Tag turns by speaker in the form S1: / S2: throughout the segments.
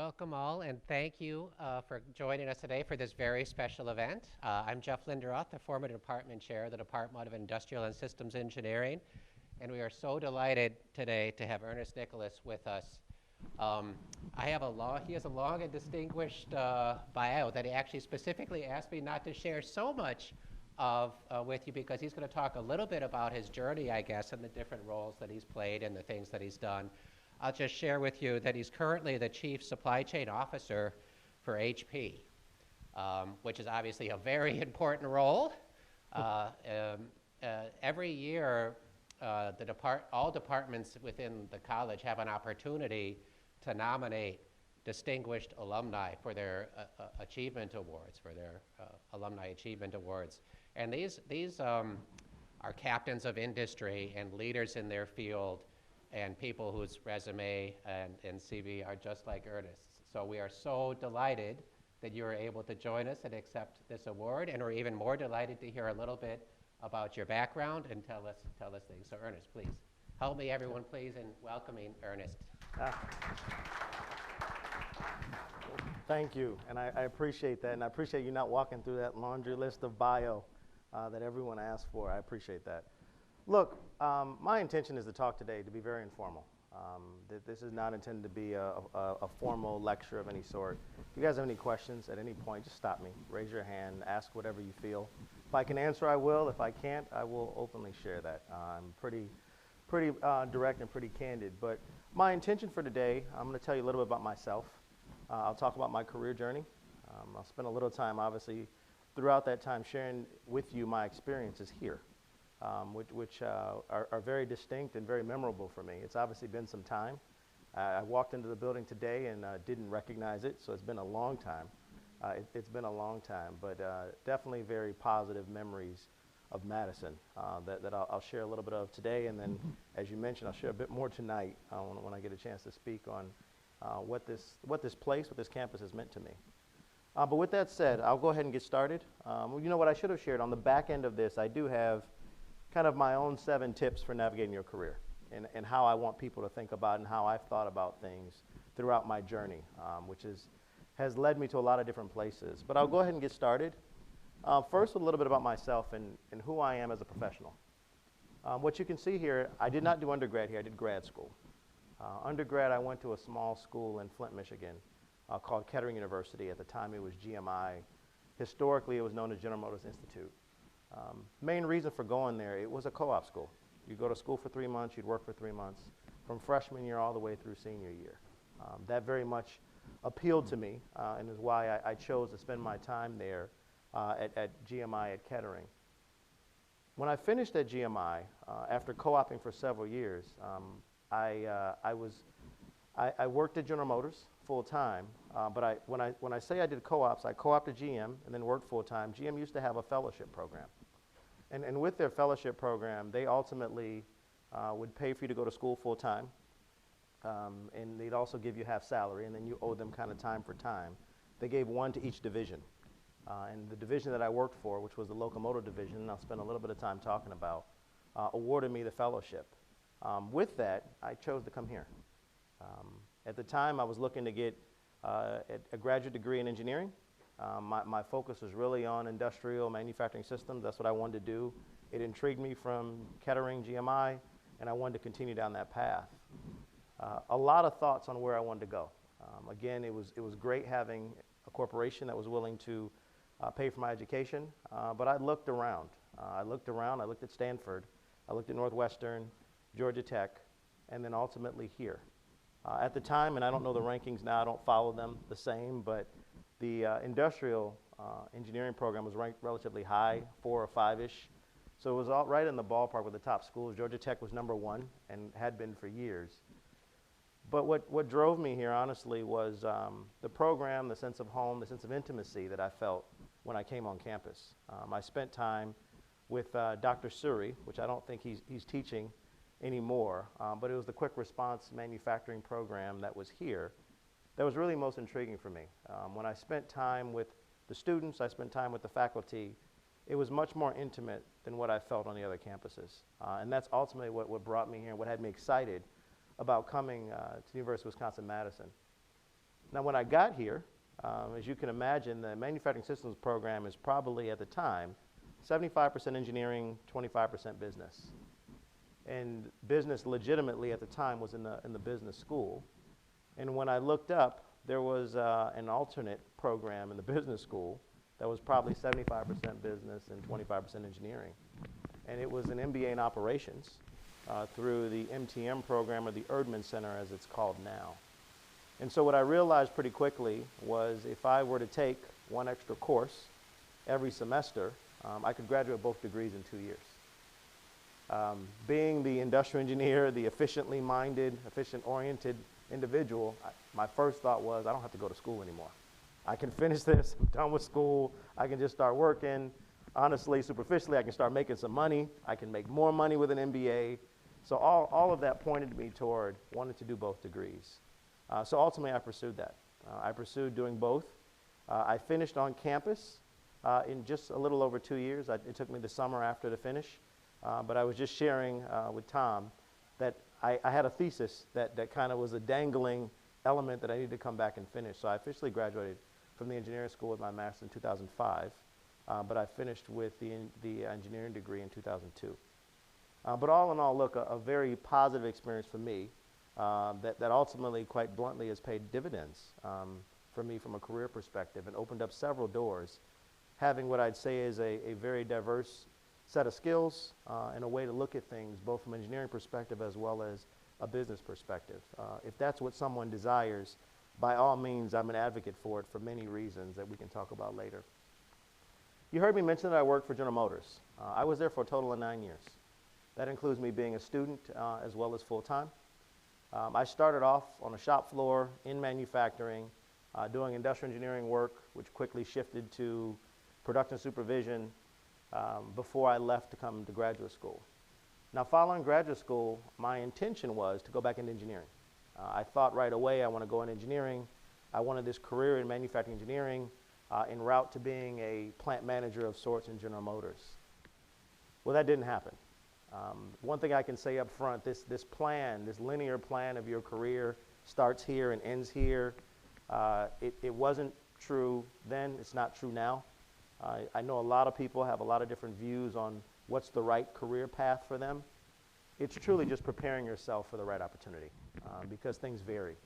S1: Welcome all, and thank you for joining us today for this very special event. I'm Jeff Linderoth, the former department chair of the Department of Industrial and Systems Engineering, and we are so delighted today to have Ernest Nicolas with us. Um, he has a long and distinguished bio that he actually specifically asked me not to share so much of with you because he's going to talk a little bit about his journey, I guess, and the different roles that he's played and the things that he's done. I'll just share with you that he's currently the Chief Supply Chain Officer for HP, which is obviously a very important role. Every year, all departments within the college have an opportunity to nominate distinguished alumni for their achievement awards, alumni achievement awards. And these are captains of industry and leaders in their field and people whose resume and CV are just like Ernest's. So we are so delighted that you were able to join us and accept this award, and we're even more delighted to hear a little bit about your background and tell us things. So Ernest, please, help me everyone, please, in welcoming Ernest.
S2: Thank you, and I appreciate that, and I appreciate you not walking through that laundry list of bio that everyone asked for. I appreciate that. Look, my intention is to talk today to be very informal. This is not intended to be a formal lecture of any sort. If you guys have any questions at any point, just stop me, raise your hand, ask whatever you feel. If I can answer, I will. If I can't, I will openly share that. I'm pretty direct and pretty candid. But my intention for today, I'm going to tell you a little bit about myself. I'll talk about my career journey. I'll spend a little time, obviously, throughout that time sharing with you my experiences here. Which are very distinct and very memorable for me. It's obviously been some time. I walked into the building today and didn't recognize it, so it's been a long time. It's been a long time, but definitely very positive memories of Madison that I'll share a little bit of today, and then, as you mentioned, I'll share a bit more tonight when I get a chance to speak on what this place, what this campus has meant to me. But with that said, I'll go ahead and get started. You know what I should have shared on the back end of this, I do have kind of my own 7 tips for navigating your career and how I want people to think about and how I've thought about things throughout my journey, which has led me to a lot of different places. But I'll go ahead and get started. First, with a little bit about myself and who I am as a professional. What you can see here, I did not do undergrad here, I did grad school. Undergrad, I went to a small school in Flint, Michigan called Kettering University. At the time, it was GMI. Historically, it was known as General Motors Institute. Main reason for going there, it was a co-op school. You go to school for 3 months, you'd work for 3 months, from freshman year all the way through senior year. That very much appealed to me and is why I chose to spend my time there at GMI at Kettering. When I finished at GMI, after co-oping for several years, I worked at General Motors full-time, but when I say I did co-ops, I co-opted GM and then worked full-time. GM used to have a fellowship program. And with their fellowship program, they ultimately would pay for you to go to school full-time, and they'd also give you half salary, and then you owe them kind of time for time. They gave 1 to each division. And the division that I worked for, which was the locomotive division, and I'll spend a little bit of time talking about, awarded me the fellowship. With that, I chose to come here. At the time, I was looking to get a graduate degree in engineering. My focus was really on industrial manufacturing systems. That's what I wanted to do. It intrigued me from Kettering, GMI, and I wanted to continue down that path. A lot of thoughts on where I wanted to go. Again, it was great having a corporation that was willing to pay for my education, but I looked around. I looked at Stanford, I looked at Northwestern, Georgia Tech, and then ultimately here. At the time, and I don't know the rankings now, I don't follow them the same, but the industrial engineering program was ranked relatively high, 4 or 5-ish. So it was all right in the ballpark with the top schools. Georgia Tech was #1 and had been for years. But what drove me here, honestly, was the program, the sense of home, the sense of intimacy that I felt when I came on campus. I spent time with Dr. Suri, which I don't think he's teaching anymore, but it was the quick response manufacturing program that was here that was really most intriguing for me. When I spent time with the students, I spent time with the faculty, it was much more intimate than what I felt on the other campuses. And that's ultimately what brought me here and what had me excited about coming to the University of Wisconsin-Madison. Now, when I got here, as you can imagine, the manufacturing systems program is probably at the time 75% engineering, 25% business. And business legitimately at the time was in the business school. And when I looked up, there was an alternate program in the business school that was probably 75% business and 25% engineering. And it was an MBA in operations through the MTM program, or the Erdman Center as it's called now. And so what I realized pretty quickly was if I were to take one extra course every semester, I could graduate both degrees in 2 years. Being the industrial engineer, the efficiently minded, efficient-oriented individual, my first thought was, I don't have to go to school anymore. I can finish this, I'm done with school, I can just start working. Honestly, superficially, I can start making some money. I can make more money with an MBA. So all of that pointed me toward wanting to do both degrees. So ultimately, I pursued that. I pursued doing both. I finished on campus in just a little over 2 years. It took me the summer after to finish. But I was just sharing with Tom that I had a thesis that kind of was a dangling element that I needed to come back and finish. So I officially graduated from the engineering school with my master's in 2005. But I finished with the engineering degree in 2002. But all in all, look, a very positive experience for me that ultimately, quite bluntly, has paid dividends for me from a career perspective and opened up several doors, having what I'd say is a very diverse set of skills and a way to look at things, both from an engineering perspective as well as a business perspective. If that's what someone desires, by all means, I'm an advocate for it for many reasons that we can talk about later. You heard me mention that I worked for General Motors. I was there for a total of 9 years. That includes me being a student as well as full-time. I started off on a shop floor in manufacturing, doing industrial engineering work, which quickly shifted to production supervision before I left to come to graduate school. Now, following graduate school, my intention was to go back into engineering. I thought right away I want to go into engineering. I wanted this career in manufacturing engineering en route to being a plant manager of sorts in General Motors. Well, that didn't happen. One thing I can say up front, this plan, this linear plan of your career starts here and ends here. It wasn't true then, it's not true now. I know a lot of people have a lot of different views on what's the right career path for them. It's truly just preparing yourself for the right opportunity because things vary.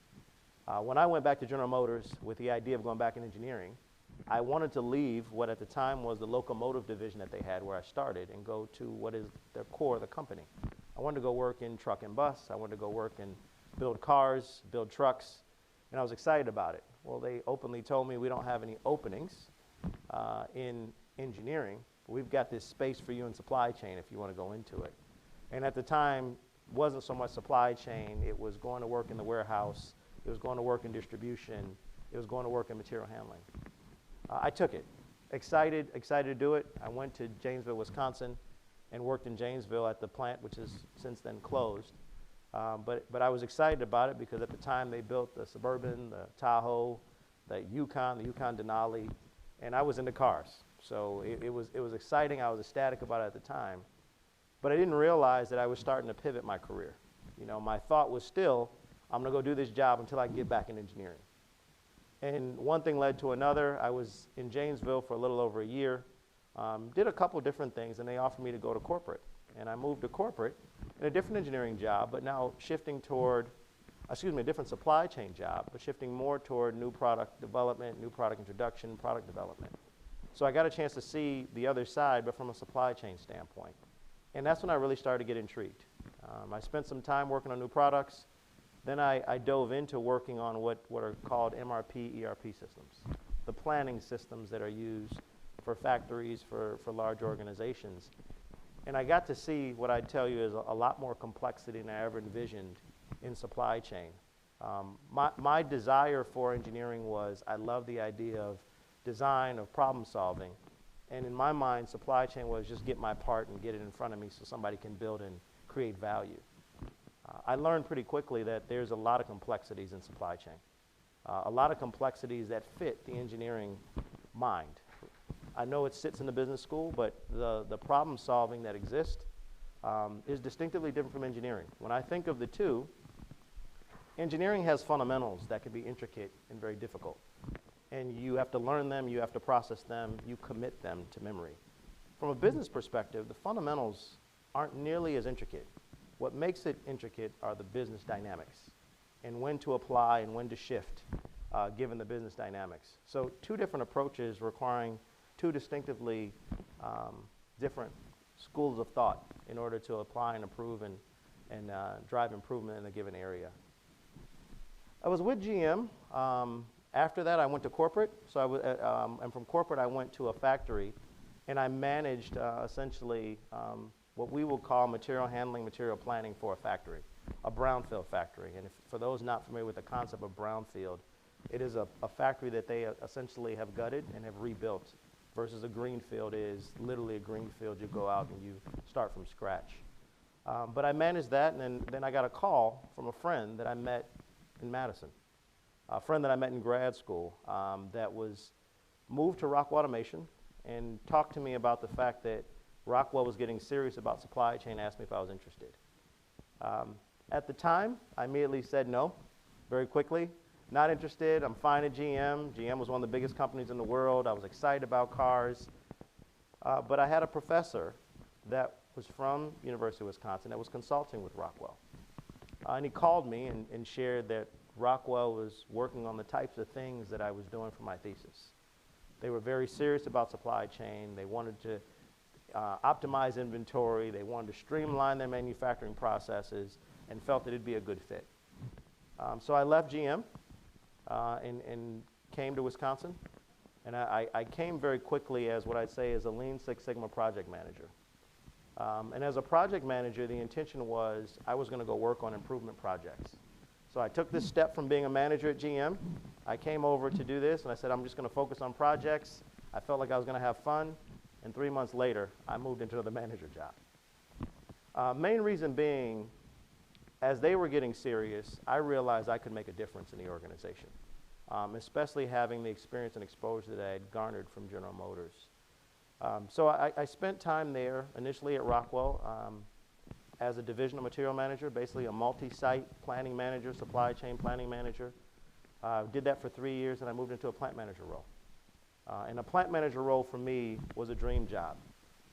S2: When I went back to General Motors with the idea of going back in engineering, I wanted to leave what at the time was the locomotive division that they had where I started and go to what is the core of the company. I wanted to go work in truck and bus. I wanted to go work and build cars, build trucks, and I was excited about it. Well, they openly told me we don't have any openings in engineering. We've got this space for you in supply chain if you want to go into it. And at the time, it wasn't so much supply chain. It was going to work in the warehouse. It was going to work in distribution. It was going to work in material handling. I took it. Excited to do it. I went to Janesville, Wisconsin, and worked in Janesville at the plant, which has since then closed. But I was excited about it because at the time they built the Suburban, the Tahoe, the Yukon Denali, and I was into cars. So it was exciting. I was ecstatic about it at the time. But I didn't realize that I was starting to pivot my career. You know, my thought was still, I'm going to go do this job until I get back in engineering. And one thing led to another. I was in Janesville for a little over a year, did a couple different things, and they offered me to go to corporate. And I moved to corporate in a different engineering job, but now shifting toward, a different supply chain job, but shifting more toward new product development, new product introduction, product development. So I got a chance to see the other side, but from a supply chain standpoint. And that's when I really started to get intrigued. I spent some time working on new products. Then I dove into working on what are called MRP, ERP systems, the planning systems that are used for factories, for large organizations. And I got to see what I'd tell you is a lot more complexity than I ever envisioned in supply chain. My desire for engineering was I love the idea of design, of problem solving. And in my mind, supply chain was just get my part and get it in front of me so somebody can build and create value. I learned pretty quickly that there's a lot of complexities in supply chain, a lot of complexities that fit the engineering mind. I know it sits in the business school, but the problem solving that exists is distinctively different from engineering. When I think of the two, engineering has fundamentals that can be intricate and very difficult. And you have to learn them, you have to process them, you commit them to memory. From a business perspective, the fundamentals aren't nearly as intricate. What makes it intricate are the business dynamics and when to apply and when to shift given the business dynamics. So two different approaches requiring two distinctively different schools of thought in order to apply and improve and drive improvement in a given area. I was with GM. After that, I went to corporate. So and from corporate, I went to a factory, and I managed essentially what we will call material handling, material planning for a factory, a brownfield factory. And for those not familiar with the concept of brownfield, it is a factory that they essentially have gutted and have rebuilt, versus a greenfield is literally a greenfield. You go out and you start from scratch. But I managed that, and then I got a call from a friend that I met in Madison, a friend that I met in grad school that was moved to Rockwell Automation and talked to me about the fact that Rockwell was getting serious about supply chain, asked me if I was interested. At the time, I immediately said no, very quickly. Not interested, I'm fine at GM. GM was one of the biggest companies in the world. I was excited about cars. But I had a professor that was from University of Wisconsin that was consulting with Rockwell. And he called me and shared that Rockwell was working on the types of things that I was doing for my thesis. They were very serious about supply chain. They wanted to optimize inventory. They wanted to streamline their manufacturing processes and felt that it'd be a good fit. So I left GM and came to Wisconsin. And I came very quickly as what I'd say is a Lean Six Sigma project manager. And as a project manager, the intention was I was going to go work on improvement projects. So I took this step from being a manager at GM. I came over to do this, and I said, I'm just going to focus on projects. I felt like I was going to have fun. And 3 months later, I moved into the manager job. Main reason being, as they were getting serious, I realized I could make a difference in the organization, especially having the experience and exposure that I had garnered from General Motors. So I spent time there initially at Rockwell as a divisional material manager, basically a multi-site planning manager, supply chain planning manager. Did that for 3 years, and I moved into a plant manager role. And a plant manager role for me was a dream job.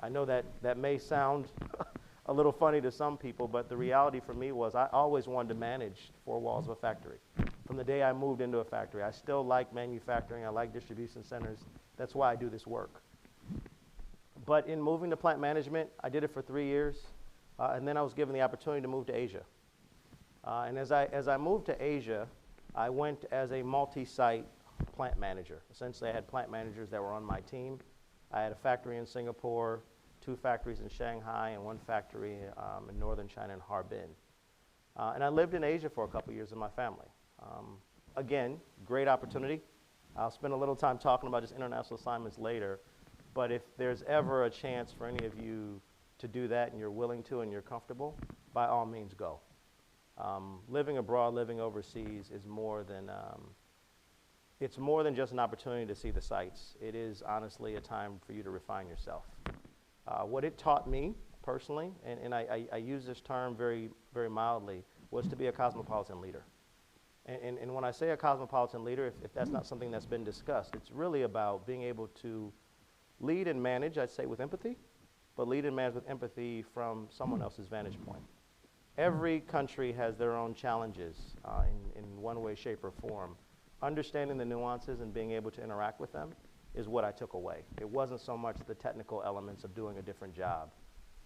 S2: I know that may sound a little funny to some people, but the reality for me was I always wanted to manage 4 walls of a factory. From the day I moved into a factory, I still like manufacturing. I like distribution centers. That's why I do this work. But in moving to plant management, I did it for 3 years, and then I was given the opportunity to move to Asia. And as I moved to Asia, I went as a multi-site plant manager. Essentially, I had plant managers that were on my team. I had a factory in Singapore, 2 factories in Shanghai, and 1 factory in northern China in Harbin. And I lived in Asia for a couple years with my family. Again, great opportunity. I'll spend a little time talking about just international assignments later. But if there's ever a chance for any of you to do that and you're willing to and you're comfortable, by all means go. Living abroad, living overseas is more than, it's more than just an opportunity to see the sights. It is honestly a time for you to refine yourself. What it taught me personally, and I use this term very, very mildly, was to be a cosmopolitan leader. And when I say a cosmopolitan leader, if that's not something that's been discussed, it's really about being able to lead and manage, I'd say, with empathy, but lead and manage with empathy from someone else's vantage point. Every country has their own challenges in one way, shape, or form. Understanding the nuances and being able to interact with them is what I took away. It wasn't so much the technical elements of doing a different job.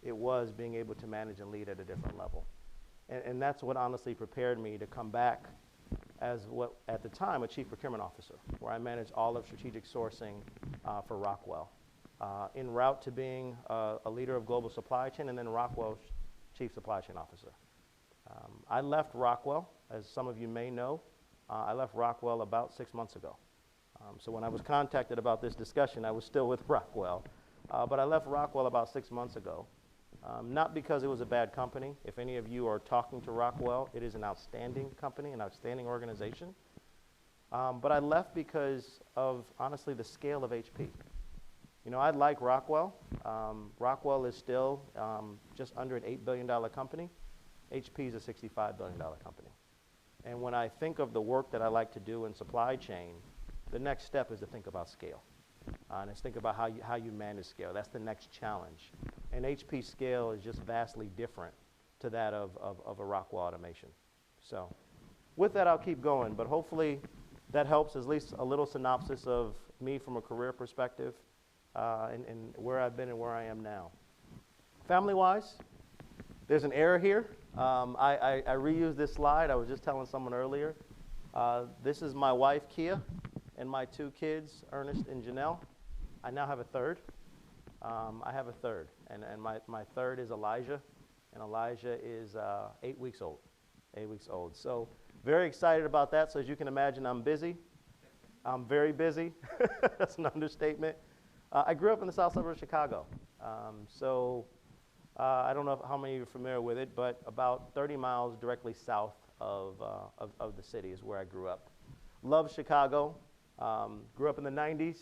S2: It was being able to manage and lead at a different level. And that's what honestly prepared me to come back as what, at the time, a chief procurement officer, where I managed all of strategic sourcing for Rockwell. En route to being a leader of global supply chain, and then Rockwell's chief supply chain officer. I left Rockwell, as some of you may know, I left Rockwell about 6 months ago. So when I was contacted about this discussion, I was still with Rockwell. But I left Rockwell about 6 months ago. Not because it was a bad company. If any of you are talking to Rockwell, it is an outstanding company, an outstanding organization. But I left because of, honestly, the scale of HP. You know, I like Rockwell. Rockwell is still just under an $8 billion company. HP is a $65 billion company. And when I think of the work that I like to do in supply chain, the next step is to think about scale. And it's think about how you manage scale. That's the next challenge. And HP scale is just vastly different to that of a Rockwell Automation. So with that, I'll keep going, but hopefully that helps, at least a little synopsis of me from a career perspective, and where I've been and where I am now. Family-wise, there's an error here. I reused this slide. I was just telling someone earlier. This is my wife, Kia, and my 2 kids, Ernest and Janelle. I now have a third. I have a third, and my third is Elijah, and Elijah is 8 weeks old. 8 weeks old. So very excited about that. So as you can imagine, I'm busy. I'm very busy. That's an understatement. I grew up in the south suburbs of Chicago. I don't know how many of you are familiar with it, but about 30 miles directly south of the city is where I grew up. Love Chicago. Grew up in the 90s.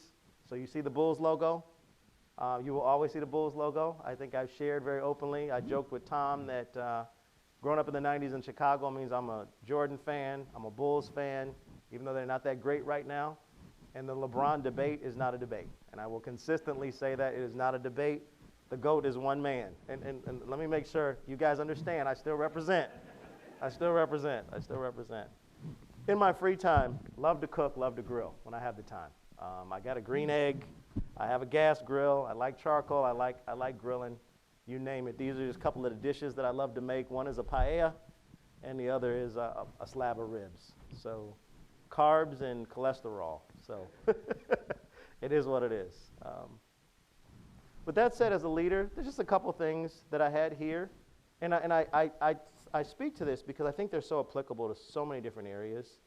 S2: So you see the Bulls logo. You will always see the Bulls logo. I think I've shared very openly. I joked with Tom that growing up in the 90s in Chicago means I'm a Jordan fan, I'm a Bulls fan, even though they're not that great right now. And the LeBron debate is not a debate. And I will consistently say that it is not a debate. The GOAT is one man. And let me make sure you guys understand, I still represent. I still represent. I still represent. In my free time, love to cook, love to grill when I have the time. I got a green egg. I have a gas grill. I like charcoal. I like grilling. You name it. These are just a couple of the dishes that I love to make. One is a paella, and the other is a slab of ribs. So carbs and cholesterol. So it is what it is. With that said, as a leader, there's just a couple things that I had here. And I speak to this because I think they're so applicable to so many different areas.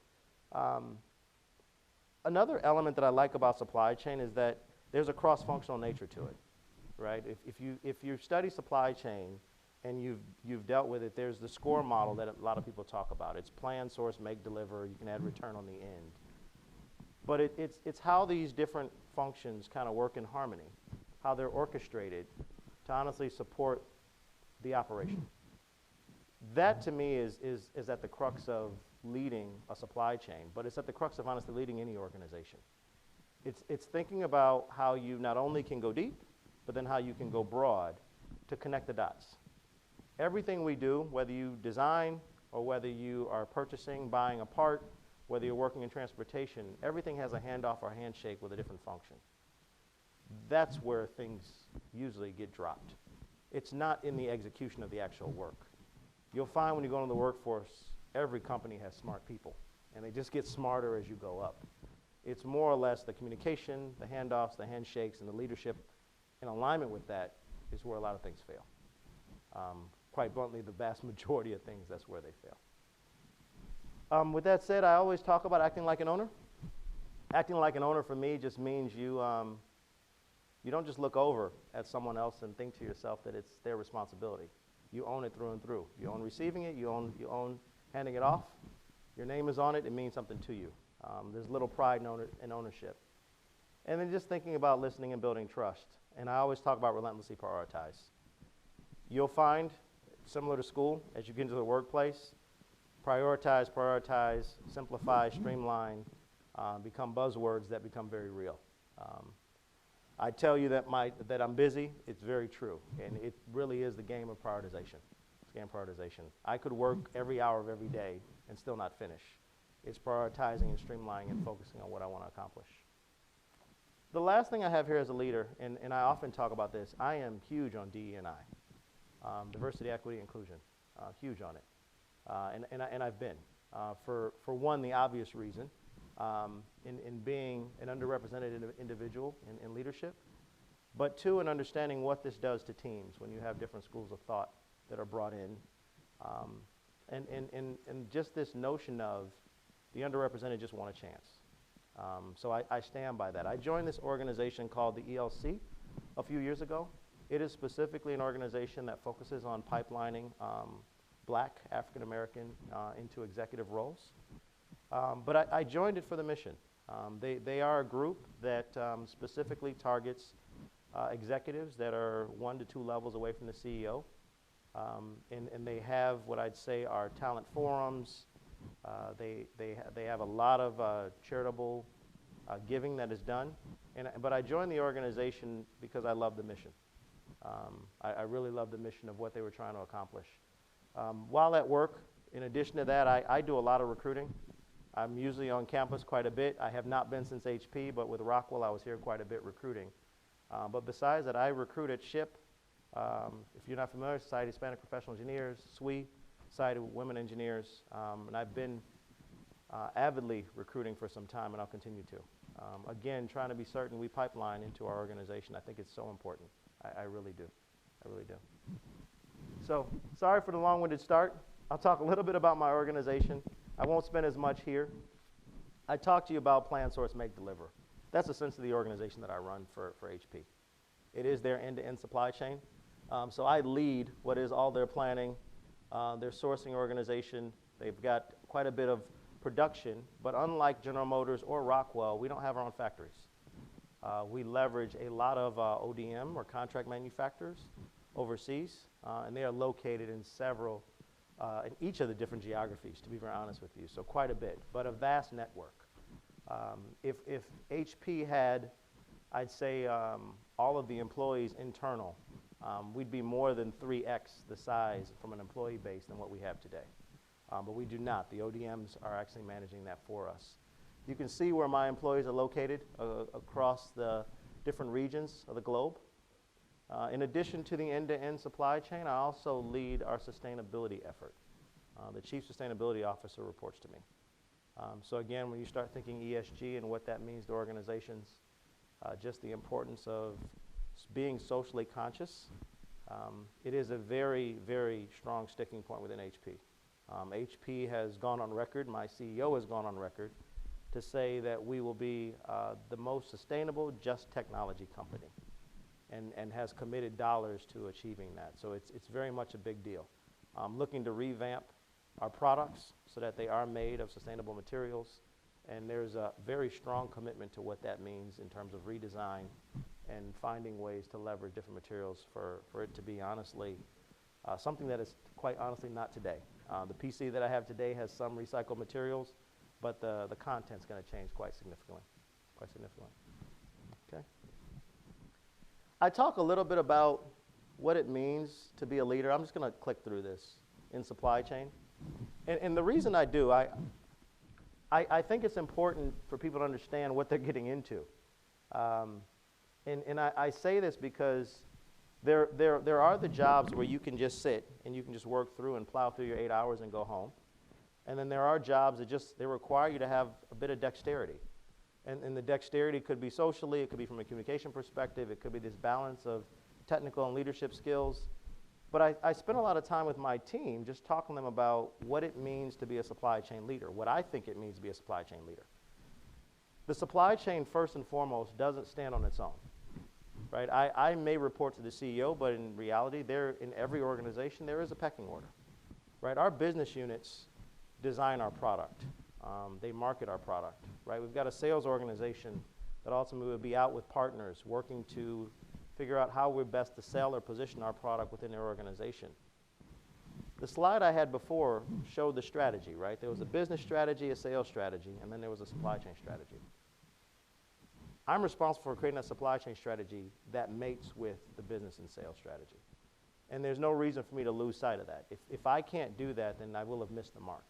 S2: Another element that I like about supply chain is that there's a cross-functional nature to it, right? If you study supply chain and you've dealt with it, there's the SCORE model that a lot of people talk about. It's plan, source, make, deliver. You can add return on the end. But it's how these different functions kind of work in harmony, how they're orchestrated to honestly support the operation. That to me is at the crux of leading a supply chain, but it's at the crux of honestly leading any organization. It's thinking about how you not only can go deep, but then how you can go broad to connect the dots. Everything we do, whether you design or whether you are purchasing, buying a part, whether you're working in transportation, everything has a handoff or handshake with a different function. That's where things usually get dropped. It's not in the execution of the actual work. You'll find when you go into the workforce, every company has smart people, and they just get smarter as you go up. It's more or less the communication, the handoffs, the handshakes, and the leadership in alignment with that is where a lot of things fail. Quite bluntly, the vast majority of things, that's where they fail. With that said, I always talk about acting like an owner. Acting like an owner for me just means you don't just look over at someone else and think to yourself that it's their responsibility. You own it through and through. You own receiving it, you own handing it off. Your name is on it, it means something to you. There's little pride in ownership. And then just thinking about listening and building trust. And I always talk about relentlessly prioritize. You'll find, similar to school, as you get into the workplace, prioritize, simplify, streamline, become buzzwords that become very real. I tell you that I'm busy, it's very true. And it really is the game of prioritization. It's game of prioritization. I could work every hour of every day and still not finish. It's prioritizing and streamlining and focusing on what I want to accomplish. The last thing I have here as a leader, and I often talk about this, I am huge on DE&I, diversity, equity, inclusion, huge on it. And I've been, for one, the obvious reason, in being an underrepresented individual in leadership, but two, in understanding what this does to teams when you have different schools of thought that are brought in, and just this notion of the underrepresented just want a chance. So I stand by that. I joined this organization called the ELC a few years ago. It is specifically an organization that focuses on pipelining black African American into executive roles. But I joined it for the mission. They are a group that specifically targets executives that are 1 to 2 levels away from the CEO. And they have what I'd say are talent forums, They have a lot of charitable giving that is done. But I joined the organization because I love the mission. I really love the mission of what they were trying to accomplish. While at work, in addition to that, I do a lot of recruiting. I'm usually on campus quite a bit. I have not been since HP, but with Rockwell, I was here quite a bit recruiting. But besides that, I recruit at SHIP. If you're not familiar, Society of Hispanic Professional Engineers, SWE, Society of Women Engineers, and I've been avidly recruiting for some time, and I'll continue to. Again, trying to be certain we pipeline into our organization. I think it's so important. I really do. I really do. So, sorry for the long-winded start. I'll talk a little bit about my organization. I won't spend as much here. I talked to you about Plan, Source, Make, Deliver. That's essentially the organization that I run for HP. It is their end-to-end supply chain. So I lead what is all their planning, their sourcing organization. They've got quite a bit of production, but unlike General Motors or Rockwell, we don't have our own factories. We leverage a lot of ODM or contract manufacturers overseas, and they are located in several, in each of the different geographies, to be very honest with you, so quite a bit, but a vast network. If HP had, I'd say, all of the employees internal, we'd be more than 3x the size from an employee base than what we have today. But we do not. The ODMs are actually managing that for us. You can see where my employees are located across the different regions of the globe. In addition to the end-to-end supply chain, I also lead our sustainability effort. The Chief Sustainability Officer reports to me. So again, when you start thinking ESG and what that means to organizations, just the importance of being socially conscious, it is a very, very strong sticking point within HP. HP has gone on record, my CEO has gone on record, to say that we will be the most sustainable just technology company and has committed dollars to achieving that. So it's very much a big deal. Looking to revamp our products so that they are made of sustainable materials, and there's a very strong commitment to what that means in terms of redesign and finding ways to leverage different materials for it to be honestly something that is quite honestly not today. The PC that I have today has some recycled materials, but the content's going to change quite significantly. Okay. I talk a little bit about what it means to be a leader. I'm just going to click through this in supply chain. And the reason I do, I think it's important for people to understand what they're getting into. And I say this because there are the jobs where you can just sit and you can just work through and plow through your 8 hours and go home. And then there are jobs that they require you to have a bit of dexterity. And the dexterity could be socially, it could be from a communication perspective, it could be this balance of technical and leadership skills. But I spend a lot of time with my team just talking to them about what it means to be a supply chain leader, what I think it means to be a supply chain leader. The supply chain, first and foremost, doesn't stand on its own. Right? I may report to the CEO, but in reality, in every organization, there is a pecking order. Right? Our business units design our product. They market our product. Right? We've got a sales organization that ultimately will be out with partners working to figure out how we're best to sell or position our product within their organization. The slide I had before showed the strategy, right? There was a business strategy, a sales strategy, and then there was a supply chain strategy. I'm responsible for creating a supply chain strategy that mates with the business and sales strategy. And there's no reason for me to lose sight of that. If I can't do that, then I will have missed the mark.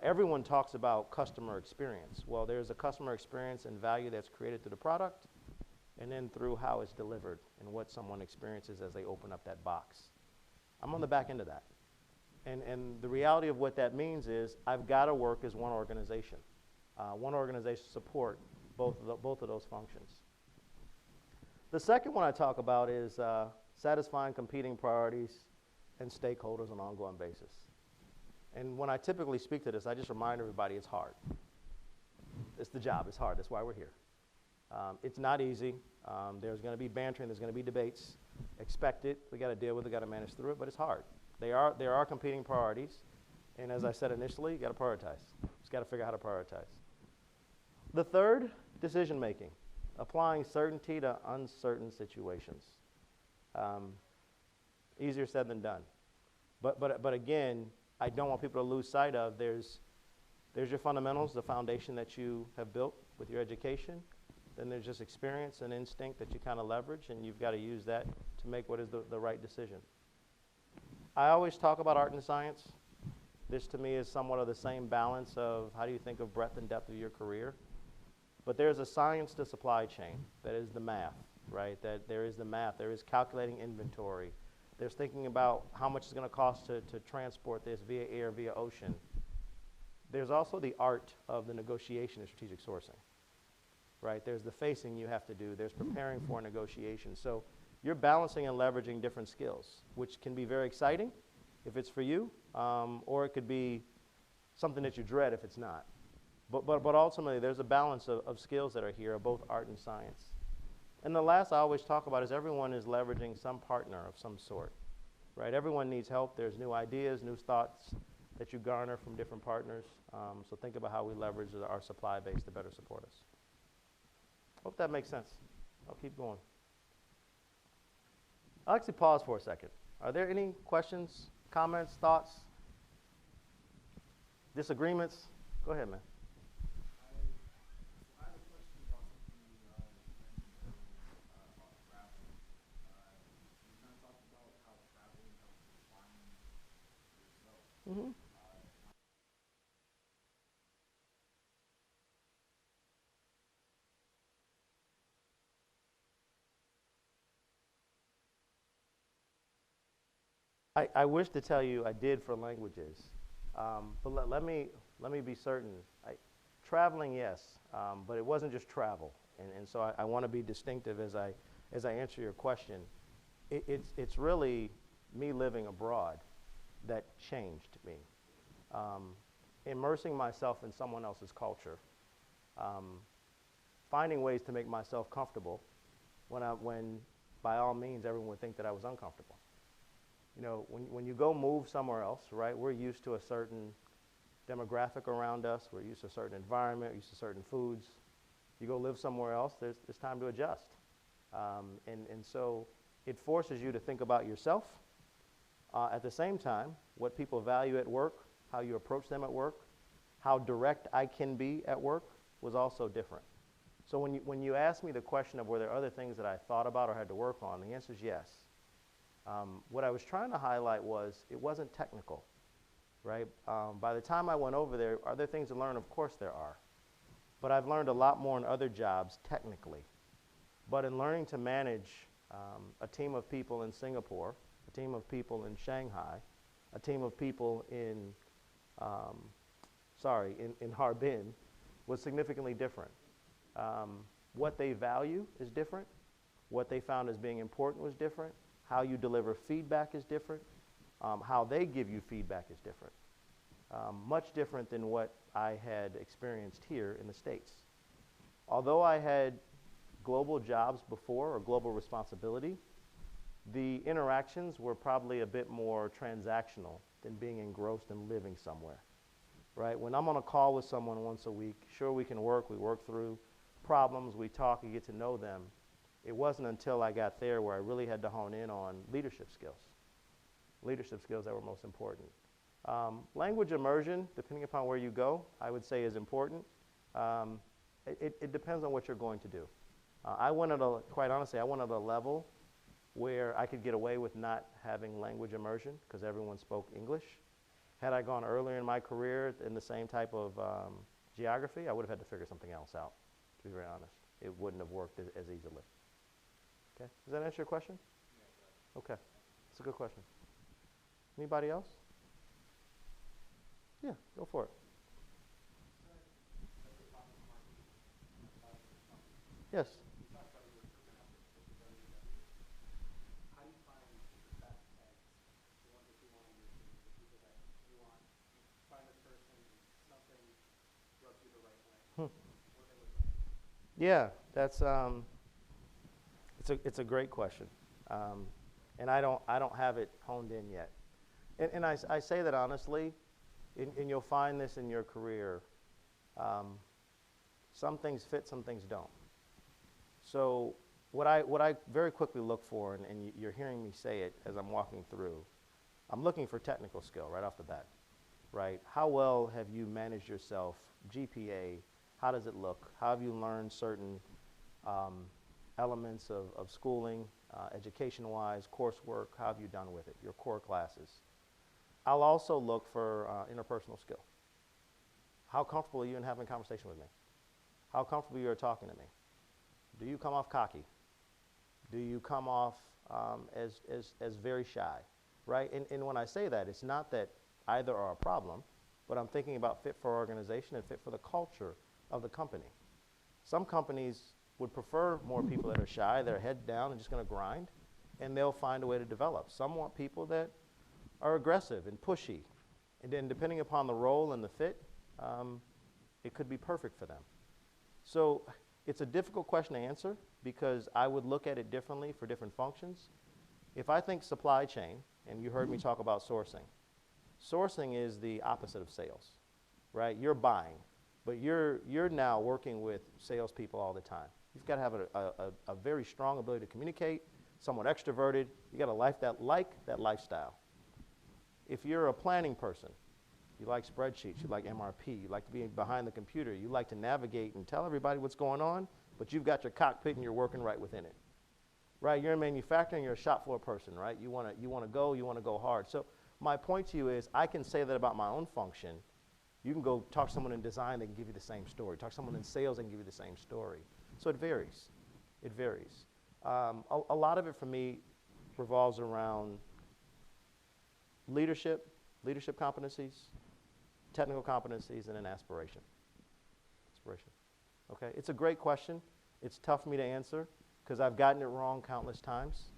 S2: Everyone talks about customer experience. Well, there's a customer experience and value that's created through the product, and then through how it's delivered and what someone experiences as they open up that box. I'm on the back end of that. And the reality of what that means is I've got to work as one organization support both of those functions. The second one I talk about is satisfying competing priorities and stakeholders on an ongoing basis. And when I typically speak to this, I just remind everybody it's hard. It's the job, it's hard, that's why we're here. It's not easy. There's going to be bantering, there's going to be debates. Expect it, we got to deal with it, got to manage through it, but it's hard. There are competing priorities, and as I said initially, you got to prioritize. Just got to figure out how to prioritize. The third, decision making, applying certainty to uncertain situations. Easier said than done. But again, I don't want people to lose sight of, there's your fundamentals, the foundation that you have built with your education. Then there's just experience and instinct that you kind of leverage, and you've got to use that to make what is the right decision. I always talk about art and science. This to me is somewhat of the same balance of how do you think of breadth and depth of your career. But there's a science to supply chain that is the math, right? That there is the math, there is calculating inventory. There's thinking about how much it's going to cost to transport this via air, via ocean. There's also the art of the negotiation and strategic sourcing, right? There's the facing you have to do. There's preparing for a negotiation. So you're balancing and leveraging different skills, which can be very exciting if it's for you, or it could be something that you dread if it's not. But ultimately, there's a balance of skills that are here, of both art and science. And the last I always talk about is everyone is leveraging some partner of some sort, right? Everyone needs help. There's new ideas, new thoughts that you garner from different partners. So think about how we leverage our supply base to better support us. Hope that makes sense. I'll keep going. I'll actually pause for a second. Are there any questions, comments, thoughts, disagreements? Go ahead, man.
S3: I have a question about something you mentioned earlier about traveling. You kind of talked about how traveling helps define yourself.
S2: Mm-hmm. I wish to tell you I did for languages, but let me be certain. Traveling, yes, but it wasn't just travel, and so I want to be distinctive as I answer your question. It's really me living abroad that changed me, immersing myself in someone else's culture, finding ways to make myself comfortable when by all means everyone would think that I was uncomfortable. You know, when you go move somewhere else, right, we're used to a certain demographic around us. We're used to a certain environment, used to certain foods. You go live somewhere else, there's time to adjust. And so it forces you to think about yourself. At the same time, what people value at work, how you approach them at work, how direct I can be at work was also different. So when you ask me the question of were there other things that I thought about or had to work on, the answer is yes. What I was trying to highlight was it wasn't technical, right? By the time I went over there, are there things to learn? Of course there are. But I've learned a lot more in other jobs technically. But in learning to manage a team of people in Singapore, a team of people in Shanghai, a team of people in Harbin was significantly different. What they value is different. What they found as being important was different. How you deliver feedback is different. How they give you feedback is different. Much different than what I had experienced here in the States. Although I had global jobs before or global responsibility, the interactions were probably a bit more transactional than being engrossed and living somewhere, right? When I'm on a call with someone once a week, sure we can work, we work through problems, we talk, you get to know them. It wasn't until I got there where I really had to hone in on leadership skills that were most important. Language immersion, depending upon where you go, I would say is important. It depends on what you're going to do. Quite honestly, I went at a level where I could get away with not having language immersion because everyone spoke English. Had I gone earlier in my career in the same type of geography, I would have had to figure something else out, to be very honest. It wouldn't have worked as easily. Okay, does that answer your question? Yeah. Okay, that's a good question. Anybody else? Yeah, go for it. Yes.
S3: How do you find the best eggs, the ones that you want on your team, the people that you want? You find this person, something rubs you the right way. What do they look like?
S2: Yeah, that's it's a great question, and I don't have it honed in yet. And I say that honestly, and you'll find this in your career. Some things fit, some things don't. So what I very quickly look for, and you're hearing me say it as I'm walking through, I'm looking for technical skill right off the bat. right? How well have you managed yourself? GPA, how does it look? How have you learned certain elements of schooling, education-wise, coursework? How have you done with it? Your core classes. I'll also look for interpersonal skill. How comfortable are you in having a conversation with me? How comfortable you are talking to me? Do you come off cocky? Do you come off as very shy, right? And when I say that, it's not that either are a problem, but I'm thinking about fit for organization and fit for the culture of the company. Some companies would prefer more people that are shy, they're head down and just going to grind, and they'll find a way to develop. Some want people that are aggressive and pushy, and then depending upon the role and the fit, it could be perfect for them. So it's a difficult question to answer because I would look at it differently for different functions. If I think supply chain, and you heard me talk about sourcing, sourcing is the opposite of sales, right? You're buying, but you're now working with salespeople all the time. You've got to have a very strong ability to communicate, somewhat extroverted. You got to like that lifestyle. If you're a planning person, you like spreadsheets, you like MRP, you like to be behind the computer, you like to navigate and tell everybody what's going on, but you've got your cockpit and you're working right within it. Right, you're in manufacturing, you're a shop floor person, right? You want to go hard. So my point to you is I can say that about my own function. You can go talk to someone in design, they can give you the same story. Talk to someone in sales, they can give you the same story. So it varies. It varies. A lot of it for me revolves around leadership competencies, technical competencies, and then aspiration. Okay, it's a great question. It's tough for me to answer because I've gotten it wrong countless times.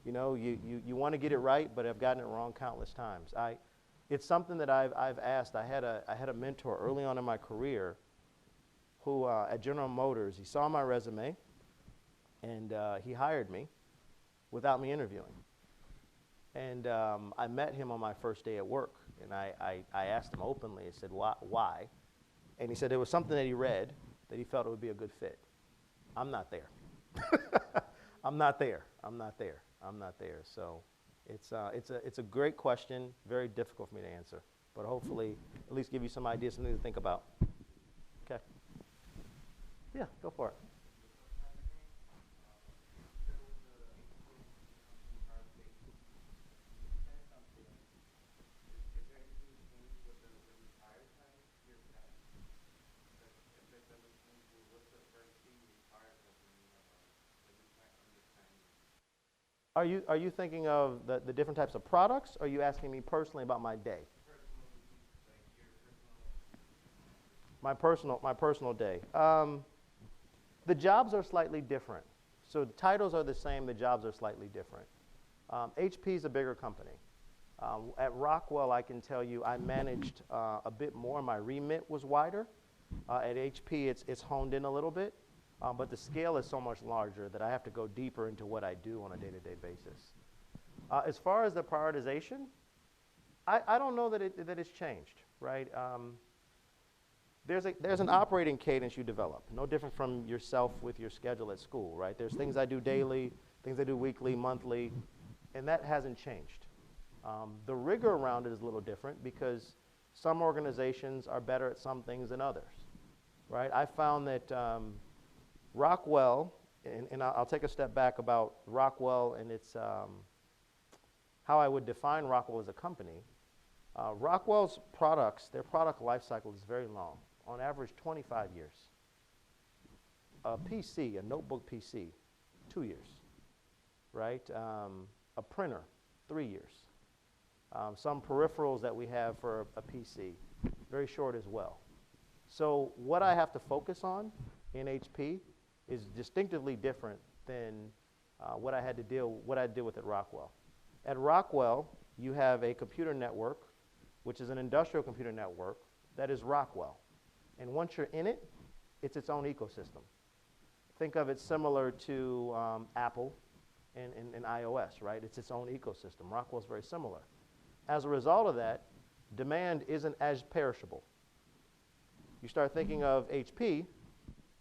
S2: You know, you want to get it right, but I've gotten it wrong countless times. It's something that I've asked. I had a mentor early on in my career who at General Motors, he saw my resume and he hired me without me interviewing. And I met him on my first day at work, and I asked him openly, I said, why? And he said there was something that he read that he felt it would be a good fit. I'm not there. I'm not there. So it's a great question, very difficult for me to answer, but hopefully at least give you some ideas, something to think about. Okay. Yeah, go for it. Are you thinking of the different types of products, or are you asking me personally about my day? My personal day. The jobs are slightly different. So the titles are the same, the jobs are slightly different. HP is a bigger company. At Rockwell, I can tell you I managed a bit more. My remit was wider. At HP, it's honed in a little bit. But the scale is so much larger that I have to go deeper into what I do on a day-to-day basis. As far as the prioritization, I don't know that it's changed, right? There's an operating cadence you develop, no different from yourself with your schedule at school, right? There's things I do daily, things I do weekly, monthly, and that hasn't changed. The rigor around it is a little different because some organizations are better at some things than others, right? I found that Rockwell, and I'll take a step back about Rockwell and its, how I would define Rockwell as a company. Rockwell's products, their product life cycle is very long, on average 25 years. A PC, a notebook PC, 2 years, right? A printer, 3 years. Some peripherals that we have for a PC, very short as well. So what I have to focus on in HP is distinctively different than what I deal with at Rockwell. At Rockwell, you have a computer network, which is an industrial computer network that is Rockwell. And once you're in it, it's its own ecosystem. Think of it similar to Apple and iOS, right? It's its own ecosystem. Rockwell's very similar. As a result of that, demand isn't as perishable. You start thinking of HP,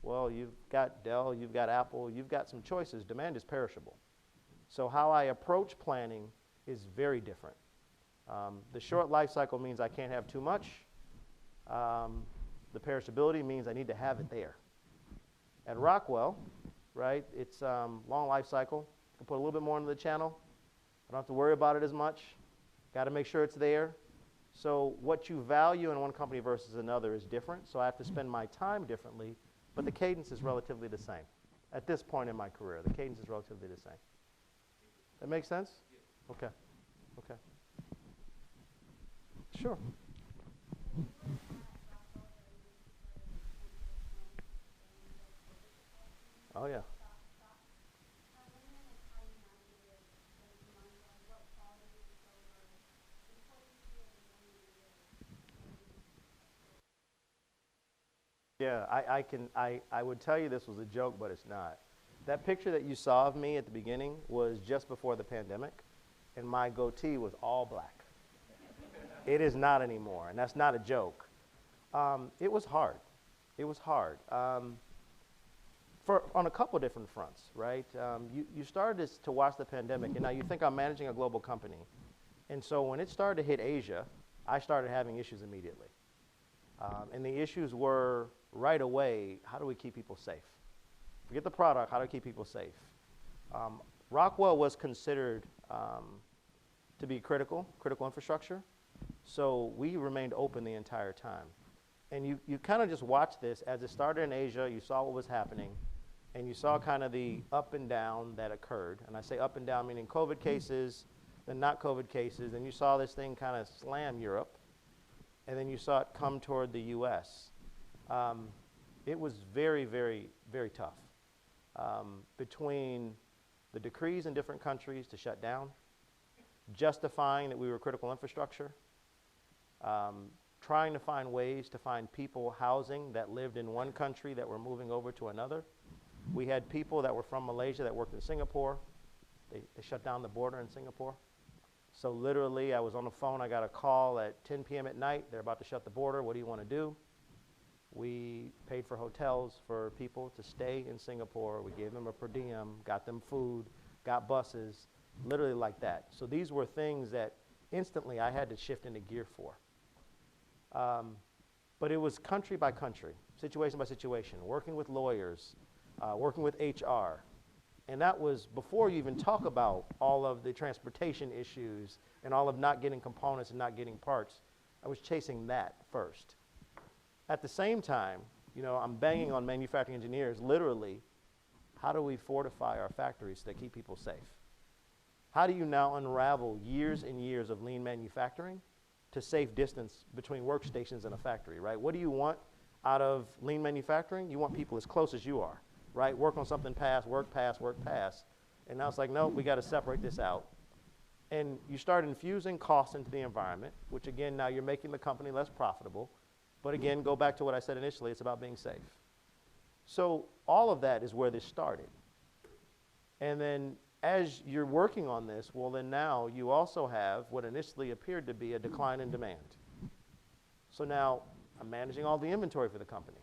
S2: well, you've got Dell, you've got Apple, you've got some choices. Demand is perishable. So how I approach planning is very different. The short life cycle means I can't have too much. The perishability means I need to have it there. At Rockwell, right, it's long life cycle. I can put a little bit more into the channel. I don't have to worry about it as much. Got to make sure it's there. So what you value in one company versus another is different, so I have to spend my time differently, but the cadence is relatively the same. At this point in my career, the cadence is relatively the same. That makes sense? Okay. Okay. Sure. Oh, yeah. Yeah, I would tell you this was a joke, but it's not. That picture that you saw of me at the beginning was just before the pandemic, and my goatee was all black. It is not anymore, and that's not a joke. It was hard. It was hard. On a couple different fronts, right? You started to watch the pandemic, and now you think I'm managing a global company. And so when it started to hit Asia, I started having issues immediately. And the issues were right away, how do we keep people safe? Forget the product, how do we keep people safe? Rockwell was considered to be critical infrastructure. So we remained open the entire time. And you kind of just watched this as it started in Asia, you saw what was happening, and you saw kind of the up and down that occurred. And I say up and down meaning COVID cases, then not COVID cases, and you saw this thing kind of slam Europe, and then you saw it come toward the US. It was very, very, very tough. Between the decrees in different countries to shut down, justifying that we were critical infrastructure, trying to find ways to find people housing that lived in one country that were moving over to another. We had people that were from Malaysia that worked in Singapore. They shut down the border in Singapore. So literally, I was on the phone, I got a call at 10 p.m. at night, they're about to shut the border, what do you want to do? We paid for hotels for people to stay in Singapore, we gave them a per diem, got them food, got buses, literally like that. So these were things that instantly I had to shift into gear for. But it was country by country, situation by situation, working with lawyers, working with HR. And that was before you even talk about all of the transportation issues and all of not getting components and not getting parts. I was chasing that first. At the same time, you know, I'm banging on manufacturing engineers, literally, how do we fortify our factories that keep people safe? How do you now unravel years and years of lean manufacturing to safe distance between workstations in a factory, right? What do you want out of lean manufacturing? You want people as close as you are, right? Work on something past, work past, work past. And now it's like, no, we got to separate this out. And you start infusing costs into the environment, which again, now you're making the company less profitable. But again, go back to what I said initially, it's about being safe. So all of that is where this started. And then as you're working on this, well then now you also have what initially appeared to be a decline in demand. So now I'm managing all the inventory for the company.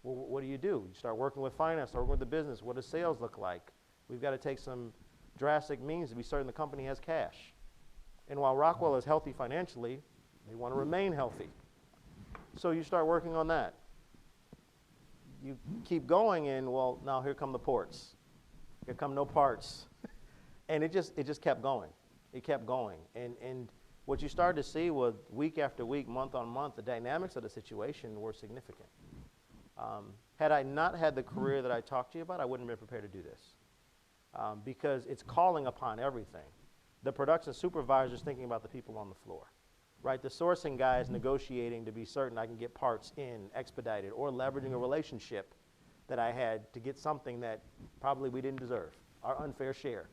S2: Well, what do? You start working with finance, start working with the business. What does sales look like? We've got to take some drastic means to be certain the company has cash. And while Rockwell is healthy financially, they want to remain healthy. So you start working on that. You keep going and, well, now here come the ports. Here come no parts. And it just kept going. It kept going. And what you started to see was week after week, month on month, the dynamics of the situation were significant. Had I not had the career that I talked to you about, I wouldn't have been prepared to do this. Because it's calling upon everything. The production supervisor is thinking about the people on the floor. Right, the sourcing guy is negotiating to be certain I can get parts in, expedited, or leveraging a relationship that I had to get something that probably we didn't deserve, our unfair share.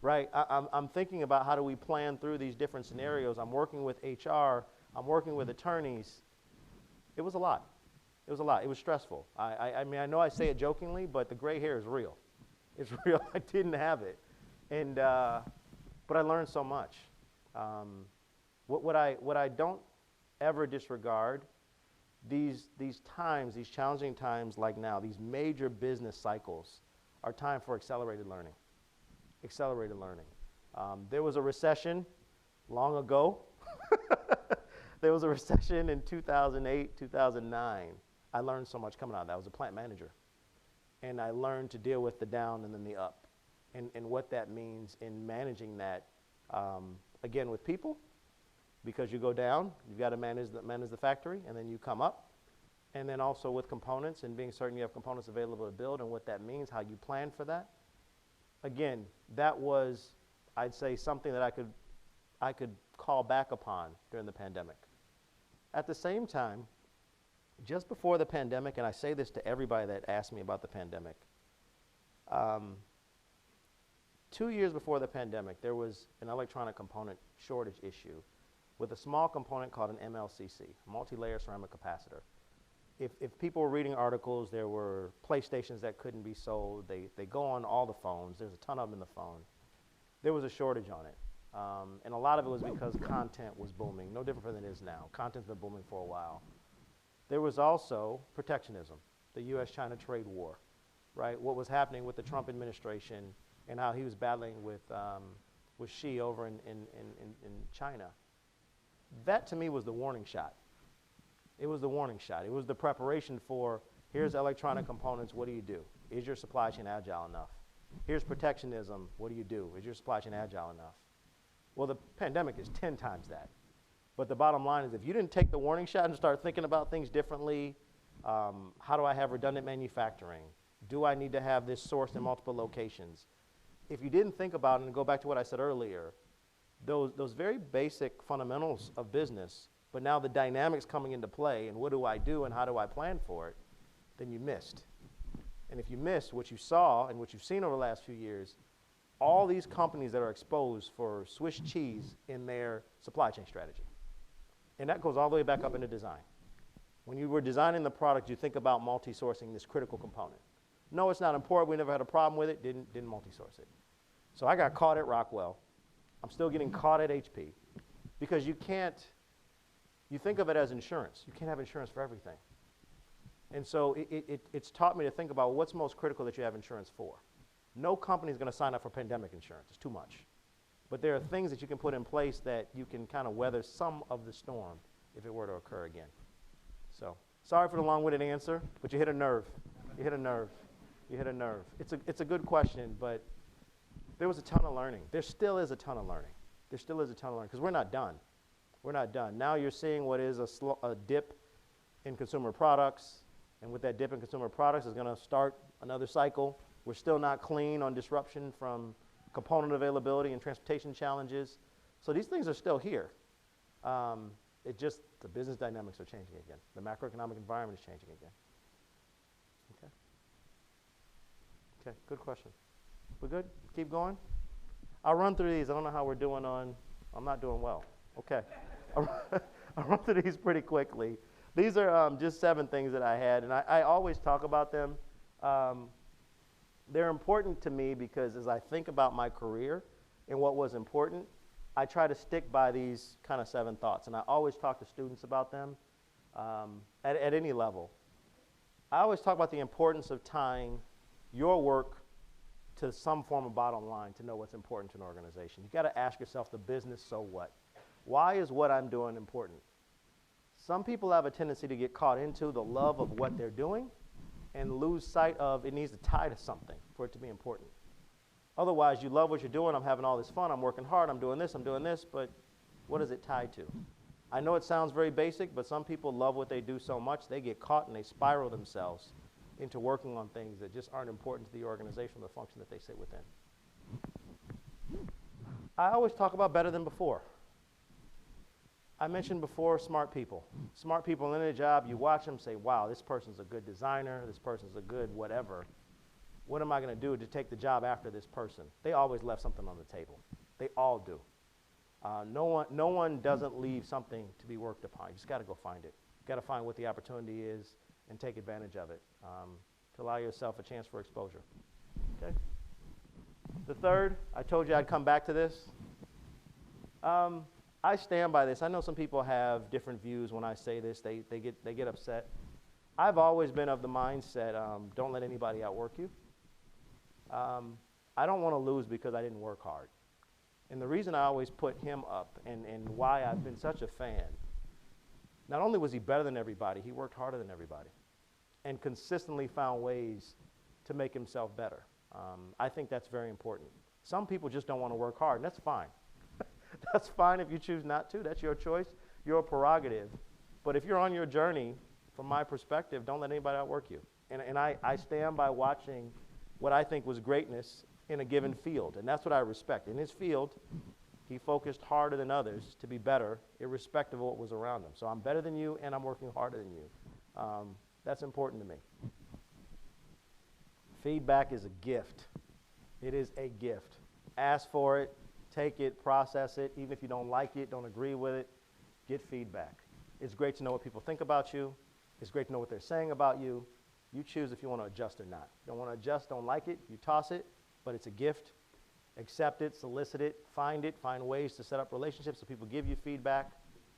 S2: Right, I'm thinking about how do we plan through these different scenarios. I'm working with HR, I'm working with attorneys. It was a lot. It was a lot. It was stressful. I mean, I know I say it jokingly, but the gray hair is real. It's real. I didn't have it. And, but I learned so much. What I don't ever disregard, these times, these challenging times like now, these major business cycles are time for accelerated learning. Accelerated learning. There was a recession long ago, There was a recession in 2008, 2009. I learned so much coming out of that. I was a plant manager. And I learned to deal with the down and then the up, and what that means in managing that, again, with people, because you go down, you've got to manage the factory, and then you come up, and then also with components and being certain you have components available to build and what that means, how you plan for that. Again, that was, I'd say, something that I could call back upon during the pandemic. At the same time, just before the pandemic, and I say this to everybody that asks me about the pandemic, 2 years before the pandemic, there was an electronic component shortage issue with a small component called an MLCC, multi-layer ceramic capacitor. If people were reading articles, there were PlayStations that couldn't be sold. They go on all the phones. There's a ton of them in the phone. There was a shortage on it. And a lot of it was because content was booming, no different than it is now. Content's been booming for a while. There was also protectionism, the US-China trade war, right? What was happening with the Trump administration and how he was battling with Xi over in China. That to me was the warning shot. It was the warning shot. It was the preparation for, here's electronic components, what do you do? Is your supply chain agile enough? Here's protectionism, what do you do? Is your supply chain agile enough? Well, the pandemic is 10 times that. But the bottom line is, if you didn't take the warning shot and start thinking about things differently, how do I have redundant manufacturing? Do I need to have this sourced in multiple locations? If you didn't think about it, and go back to what I said earlier, those very basic fundamentals of business, but now the dynamics coming into play, and what do I do and how do I plan for it, then you missed. And if you missed what you saw and what you've seen over the last few years, all these companies that are exposed for Swiss cheese in their supply chain strategy. And that goes all the way back up into design. When you were designing the product, you think about multi-sourcing this critical component. No, it's not important. We never had a problem with it. Didn't multi-source it. So I got caught at Rockwell. I'm still getting caught at HP because you think of it as insurance. You can't have insurance for everything. And so it's taught me to think about what's most critical that you have insurance for. No company is going to sign up for pandemic insurance. It's too much. But there are things that you can put in place that you can kind of weather some of the storm if it were to occur again. So sorry for the long-winded answer, but you hit a nerve. You hit a nerve. You hit a nerve. It's a good question, but there was a ton of learning. There still is a ton of learning. There still is a ton of learning because we're not done. We're not done. Now you're seeing what is a dip in consumer products, and with that dip in consumer products is going to start another cycle. We're still not clean on disruption from component availability and transportation challenges. So these things are still here. It just, the business dynamics are changing again. The macroeconomic environment is changing again. Okay. Okay, good question. We're good? Keep going? I'll run through these. I don't know how we're doing on, I'm not doing well. Okay. I'll run through these pretty quickly. These are just 7 things that I had, and I always talk about them. They're important to me because as I think about my career and what was important, I try to stick by these kind of 7 thoughts, and I always talk to students about them at any level. I always talk about the importance of tying your work to some form of bottom line to know what's important to an organization. You've got to ask yourself the business, so what? Why is what I'm doing important? Some people have a tendency to get caught into the love of what they're doing and lose sight of it needs to tie to something for it to be important. Otherwise, you love what you're doing, I'm having all this fun, I'm working hard, I'm doing this, but what is it tied to? I know it sounds very basic, but some people love what they do so much, they get caught and they spiral themselves into working on things that just aren't important to the organization or the function that they sit within. I always talk about better than before. I mentioned before smart people. Smart people in a job, you watch them say, wow, this person's a good designer, this person's a good whatever. What am I going to do to take the job after this person? They always left something on the table. They all do. No one doesn't leave something to be worked upon. You just got to go find it. You got to find what the opportunity is and take advantage of it to allow yourself a chance for exposure. Okay. The third, I told you I'd come back to this. I stand by this. I know some people have different views when I say this. They get upset. I've always been of the mindset, don't let anybody outwork you. I don't want to lose because I didn't work hard. And the reason I always put him up and why I've been such a fan, not only was he better than everybody, he worked harder than everybody and consistently found ways to make himself better. I think that's very important. Some people just don't want to work hard, and that's fine. That's fine if you choose not to. That's your choice, your prerogative. But if you're on your journey, from my perspective, don't let anybody outwork you. And I stand by watching what I think was greatness in a given field, and that's what I respect. In his field, he focused harder than others to be better, irrespective of what was around him. So I'm better than you, and I'm working harder than you. That's important to me. Feedback is a gift. It is a gift. Ask for it, take it, process it. Even if you don't like it, don't agree with it, get feedback. It's great to know what people think about you. It's great to know what they're saying about you. You choose if you want to adjust or not. Don't want to adjust, don't like it, you toss it, but it's a gift. Accept it, solicit it, find ways to set up relationships so people give you feedback.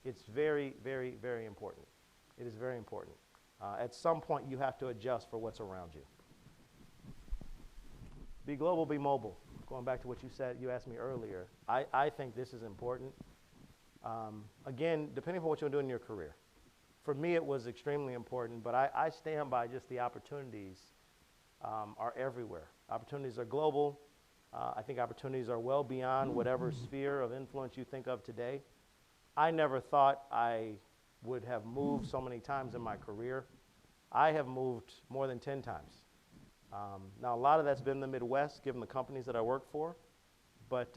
S2: It's very, very, very important. It is very important. At some point, you have to adjust for what's around you. Be global, be mobile. Going back to what you said, you asked me earlier, I think this is important. Again, depending on what you're doing in your career. For me, it was extremely important, but I stand by just the opportunities are everywhere. Opportunities are global. I think opportunities are well beyond whatever sphere of influence you think of today. I never thought I would have moved so many times in my career. I have moved more than 10 times. Now, a lot of that's been the Midwest, given the companies that I work for, but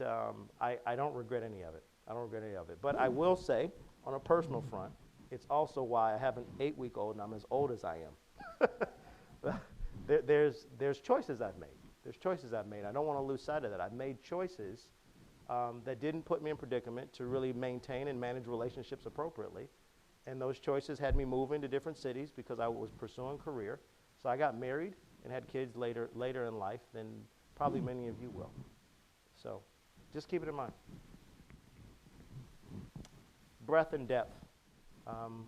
S2: I don't regret any of it. I don't regret any of it. But I will say, on a personal front, it's also why I have an 8-week-old and I'm as old as I am. There's choices I've made. There's choices I've made. I don't want to lose sight of that. I've made choices that didn't put me in predicament to really maintain and manage relationships appropriately. And those choices had me move into different cities because I was pursuing a career. So I got married and had kids later in life than probably many of you will. So just keep it in mind. Breadth and depth.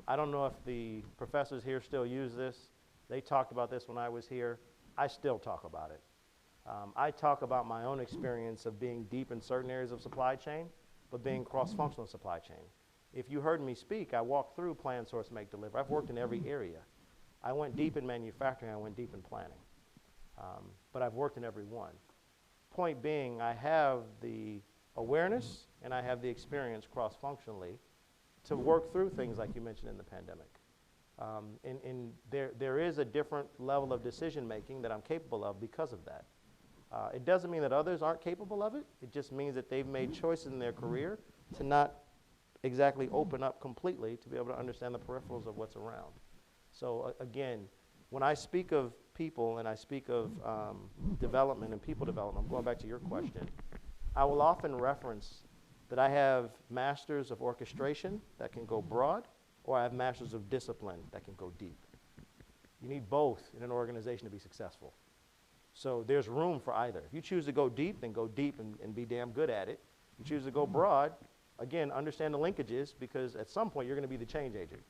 S2: I don't know if the professors here still use this. They talked about this when I was here. I still talk about it. I talk about my own experience of being deep in certain areas of supply chain, but being cross-functional supply chain. If you heard me speak, I walked through plan, source, make, deliver. I've worked in every area. I went deep in manufacturing. I went deep in planning. But I've worked in every one. Point being, I have the awareness and I have the experience cross-functionally to work through things like you mentioned in the pandemic. And there is a different level of decision-making that I'm capable of because of that. It doesn't mean that others aren't capable of it. It just means that they've made choices in their career to not exactly open up completely to be able to understand the peripherals of what's around. So again, when I speak of people and I speak of development and people development, I'm going back to your question, I will often reference that I have masters of orchestration that can go broad, or I have masters of discipline that can go deep. You need both in an organization to be successful. So there's room for either. If you choose to go deep, then go deep and be damn good at it. If you choose to go broad, again, understand the linkages, because at some point you're going to be the change agent,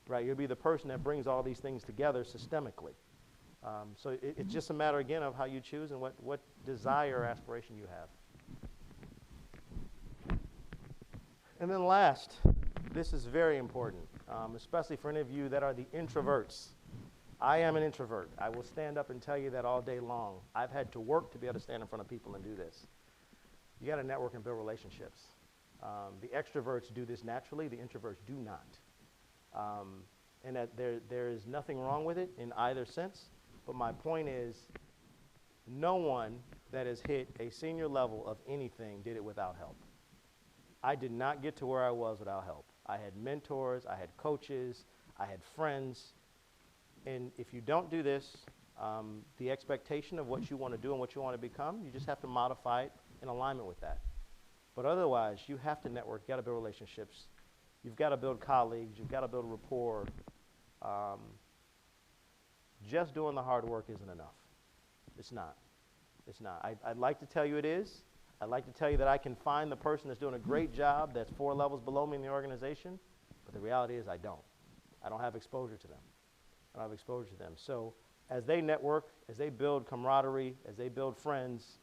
S2: right? You'll be the person that brings all these things together systemically. So it's just a matter, again, of how you choose and what desire or aspiration you have. And then last, this is very important, especially for any of you that are the introverts. I am an introvert. I will stand up and tell you that all day long. I've had to work to be able to stand in front of people and do this. You got to network and build relationships. The extroverts do this naturally. The introverts do not. And that there is nothing wrong with it in either sense. But my point is, no one that has hit a senior level of anything did it without help. I did not get to where I was without help. I had mentors, I had coaches, I had friends. And if you don't do this, the expectation of what you want to do and what you want to become, you just have to modify it in alignment with that. But otherwise, you have to network, you got to build relationships. You've got to build colleagues, you've got to build rapport. Just doing the hard work isn't enough. It's not. It's not. I'd like to tell you it is. I'd like to tell you that I can find the person that's doing a great job that's 4 levels below me in the organization, but the reality is I don't. I don't have exposure to them. I don't have exposure to them. So as they network, as they build camaraderie, as they build friends,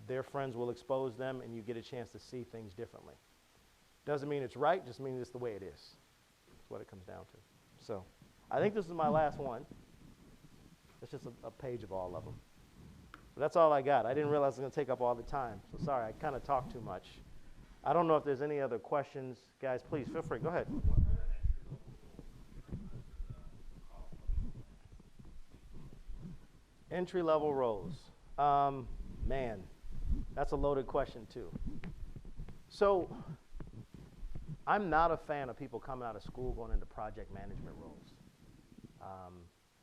S2: their friends will expose them, and you get a chance to see things differently. Doesn't mean it's right, just means it's the way it is. That's what it comes down to. So I think this is my last one. It's just a page of all of them. But that's all I got. I didn't realize it was going to take up all the time. So sorry, I kind of talked too much. I don't know if there's any other questions. Guys, please, feel free. Go ahead. Entry-level roles. Man, that's a loaded question, too. So I'm not a fan of people coming out of school going into project management roles.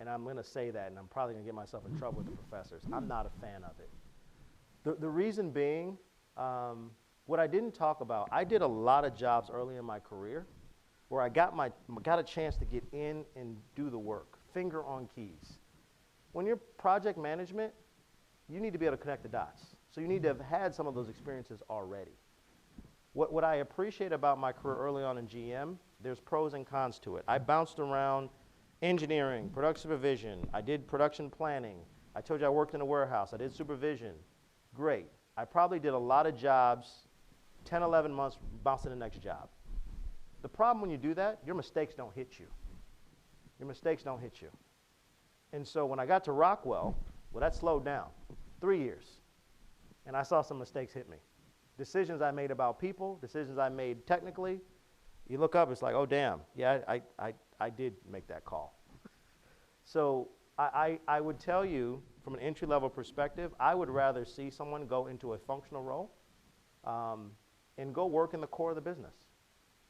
S2: And I'm going to say that, and I'm probably going to get myself in trouble with the professors. I'm not a fan of it. The reason being, what I didn't talk about, I did a lot of jobs early in my career where I got a chance to get in and do the work, finger on keys. When you're project management, you need to be able to connect the dots. So you need to have had some of those experiences already. What I appreciate about my career early on in GM, there's pros and cons to it. I bounced around engineering, production supervision. I did production planning. I told you I worked in a warehouse. I did supervision. Great. I probably did a lot of jobs, 10, 11 months, bouncing to the next job. The problem when you do that, your mistakes don't hit you. Your mistakes don't hit you. And so when I got to Rockwell, well, that slowed down. 3 years. And I saw some mistakes hit me. Decisions I made about people, decisions I made technically. You look up, it's like, oh, damn. Yeah, I did make that call. So I would tell you, from an entry-level perspective, I would rather see someone go into a functional role and go work in the core of the business.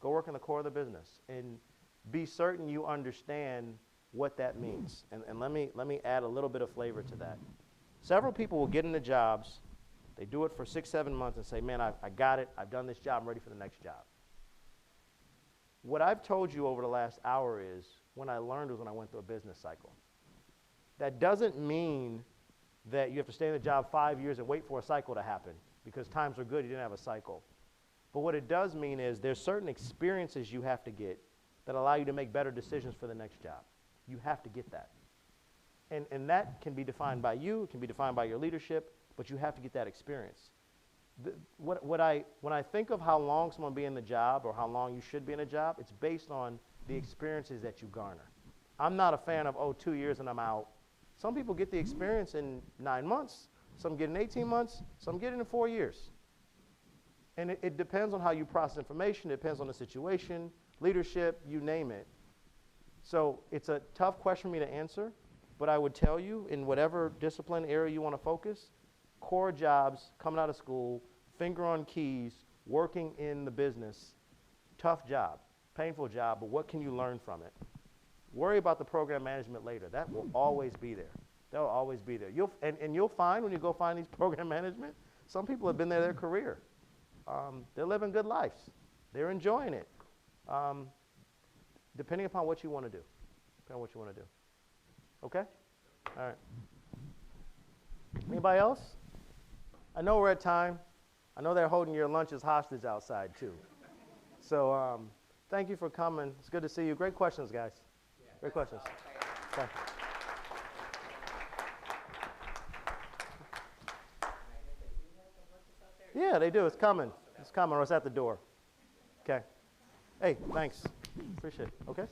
S2: Go work in the core of the business and be certain you understand what that means. And let me add a little bit of flavor to that. Several people will get into jobs, they do it for 6, 7 months and say, man, I got it, I've done this job, I'm ready for the next job. What I've told you over the last hour is, when I learned was when I went through a business cycle. That doesn't mean that you have to stay in the job 5 years and wait for a cycle to happen, because times are good, you didn't have a cycle. But what it does mean is there's certain experiences you have to get that allow you to make better decisions for the next job. You have to get that. And that can be defined by you, it can be defined by your leadership, but you have to get that experience. When I think of how long someone will be in the job or how long you should be in a job, it's based on the experiences that you garner. I'm not a fan of, 2 years and I'm out. Some people get the experience in 9 months, some get it in 18 months, some get it in 4 years. And it depends on how you process information, it depends on the situation, leadership, you name it. So it's a tough question for me to answer, but I would tell you, in whatever discipline area you want to focus, core jobs, coming out of school, finger on keys, working in the business, tough job, painful job, but what can you learn from it? Worry about the program management later. That will always be there. That will always be there. You'll find when you go find these program management, some people have been there their career. They're living good lives. They're enjoying it. Depending upon what you want to do. Depending on what you want to do. Okay? All right. Anybody else? I know we're at time. I know they're holding your lunches hostage outside, too. So thank you for coming. It's good to see you. Great questions, guys. Yeah, great questions. Okay. Yeah, they do. It's coming. It's coming, or it's at the door. Okay. Hey, thanks. Appreciate it. Okay?